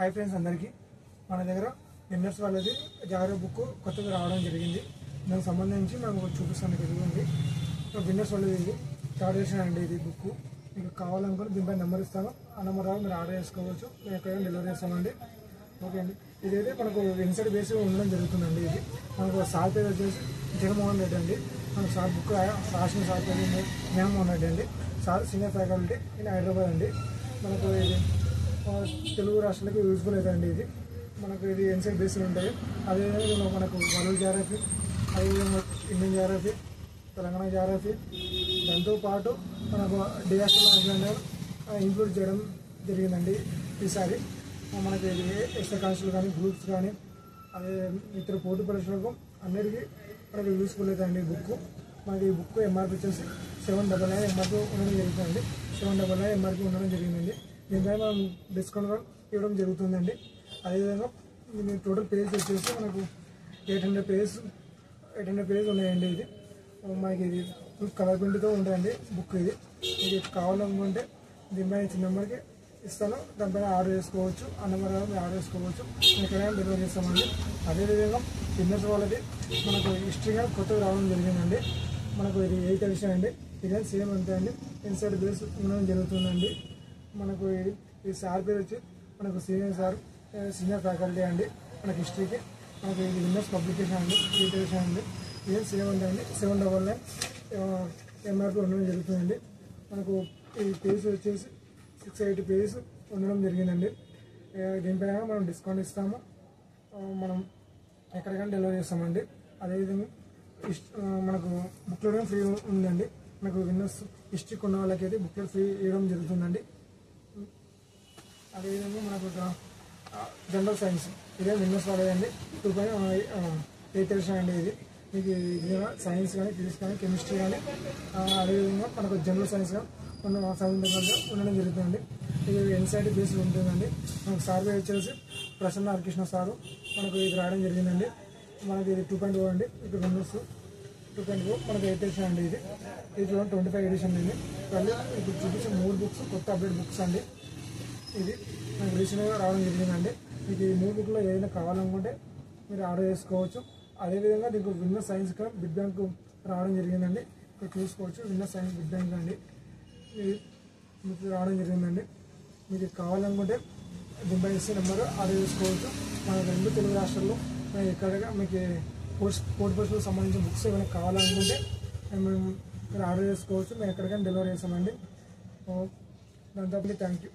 Hi friends అందరికీ మన దగ్గర విన్నర్స్ వాళ్ళది జాగ్రత్త బుక్ కొత్తగా రావడం జరిగింది. దానికి సంబంధించి మేము చూపిస్తాను. జరిగింది విన్నర్స్ వాళ్ళది ఇది థర్డ్ ఎడిషన్ అండి. ఇది బుక్ మీకు కావాలనుకుని దీనిపై నెంబర్ ఇస్తాను. ఆ నెంబర్ ద్వారా మీరు ఆర్డర్ చేసుకోవచ్చు. మేము ఎక్కడైనా డెలివరీ చేస్తామండి. ఓకే అండి. ఇదైతే మనకు ఇన్సైడ్ బేస్ ఉండడం జరుగుతుందండి. ఇది మనకు సార్ పేరు వచ్చేసి జగన్మోహన్ రెడ్డి అండి. మనకు సార్ బుక్ రాసిన సార్ పేరు జగన్మోహన్ రెడ్డి అండి. Sir senior faculty in Hyderabad అండి. మనకు ఇది తెలుగు రాష్ట్రాలకు యూజ్ఫుల్ అవుతుందండి. ఇది మనకు ఇది ఇన్సైడ్ బేస్లు ఉంటాయి. అదేవిధంగా మనకు వరల్డ్ జాగ్రఫీ, అదేవిధంగా ఇండియన్ జాగ్రఫీ, తెలంగాణ జాగ్రఫీ, దాంతోపాటు మనకు డిజాస్టర్ మేనేజ్మెంట్ ఇంక్లూడ్ చేయడం జరిగిందండి. ఈసారి మనకి ఇది ఎక్స్ట్రా కాన్స్టులు కానీ గ్రూప్స్ కానీ అదే ఇతర పోటీ పరీక్షలకు అన్నిటికీ మనకి యూస్ఫుల్ అవుతాయండి. బుక్ మనకి ఈ బుక్ ఎంఆర్పీ వచ్చేసి 799 ఎంఆర్పీ ఉండడం జరుగుతుందండి. 799 ఎంఆర్పీ ఉండడం జరిగిందండి. దీనిపై మనం డిస్కౌంట్ ఇవ్వడం జరుగుతుందండి. అదేవిధంగా టోటల్ పేజెస్ వచ్చేసి మనకు 800 పేజెస్ ఉన్నాయండి. ఇది మనకి ఇది కలర్ ప్రింట్తో ఉంటాయండి బుక్. ఇది కావాలనుకుంటే దీనిపైన ఇచ్చిన నెంబర్కి ఇస్తాను. దానిపైన ఆర్డర్ చేసుకోవచ్చు. ఆ నెంబర్ ఆర్డర్ చేసుకోవచ్చు. ఎక్కడైనా డెలివరీ చేస్తామండి. అదేవిధంగా విన్నర్స్ వాళ్ళది మనకు హిస్టరీగా కొత్తగా రావడం జరిగిందండి. మనకు ఇది 8th ఎడిషన్ అండి. ఇదే సేమ్ అంతే అండి. ఇన్సైడ్ బేస్ ఉండడం జరుగుతుందండి. మనకు ఈ సార్ పేరు వచ్చి మనకు సీనియర్ ఫ్యాకల్టీ అండి. మనకి హిస్టరీకి మనకు ఇది విన్నర్స్ పబ్లికేషన్ అండి. 8th ఎడిషన్ అండి. ఇదే సేమ్ అంతే అండి. 799 ఎంఆర్పీ ఉండడం జరుగుతుందండి. మనకు ఈ పేజ్ వచ్చేసి 680 పేజెస్ ఉండడం జరిగిందండి. దీనిపైన మనం డిస్కౌంట్ ఇస్తాము. మనం ఎక్కడికైనా డెలివరీ చేస్తామండి. అదేవిధంగా మనకు బుక్లెట్ ఫ్రీ ఉందండి. మనకు విన్నర్స్ హిస్టరీ కొన్న వాళ్ళకి అయితే బుక్లెట్ ఫ్రీ ఇవ్వడం జరుగుతుందండి. అదేవిధంగా మనకు జనరల్ సైన్స్ ఇదే విన్నర్స్ వాడేదండి. 2.8 ఎడిషన్ అండి. ఇది మీకు సైన్స్ కానీ ఫిజిక్స్ కానీ కెమిస్ట్రీ కానీ అదేవిధంగా మనకు జనరల్ సైన్స్ ఉండడం జరుగుతుందండి. ఇది ఇన్సైడ్ బేస్ ఉంటుందండి. మనకు సార్ పేరు వచ్చేసి ప్రసన్న హరికృష్ణ సారు మనకు ఇది రాయడం జరిగిందండి. మనకి ఇది 2.0 అండి. ఇక్కడ విన్నర్స్ 2.0 మనకు 8th ఎడిషన్ అండి. ఇది 25 ఎడిషన్ అండి. మళ్ళీ ఇప్పుడు చూపించే 3 బుక్స్ కొత్త అప్డేట్ బుక్స్ అండి. ఇది మనకు రీసెంట్గా రావడం జరిగిందండి. మీకు ఈ 3 బుక్లో ఏదైనా కావాలనుకుంటే మీరు ఆర్డర్ చేసుకోవచ్చు. అదేవిధంగా మీకు విన్నర్ సైన్స్ బిడ్ బ్యాంక్ రావడం జరిగిందండి. ఇక్కడ చూసుకోవచ్చు. విన్నర్ సైన్స్ బిడ్ బ్యాంక్ అండి. ఇది మీకు రావడం జరిగిందండి. మీకు కావాలనుకుంటే దీనిపై ఇచ్చే నెంబర్ ఆర్డర్ చేసుకోవచ్చు. మన 2 తెలుగు రాష్ట్రాల్లో ఎక్కడగా మీకు పోటీ పరీక్షలకు సంబంధించిన బుక్స్ ఏమైనా కావాలనుకుంటే మీరు ఆర్డర్ చేసుకోవచ్చు. మేము ఎక్కడికైనా డెలివరీ చేస్తామండి. దాంతో థ్యాంక్ యూ.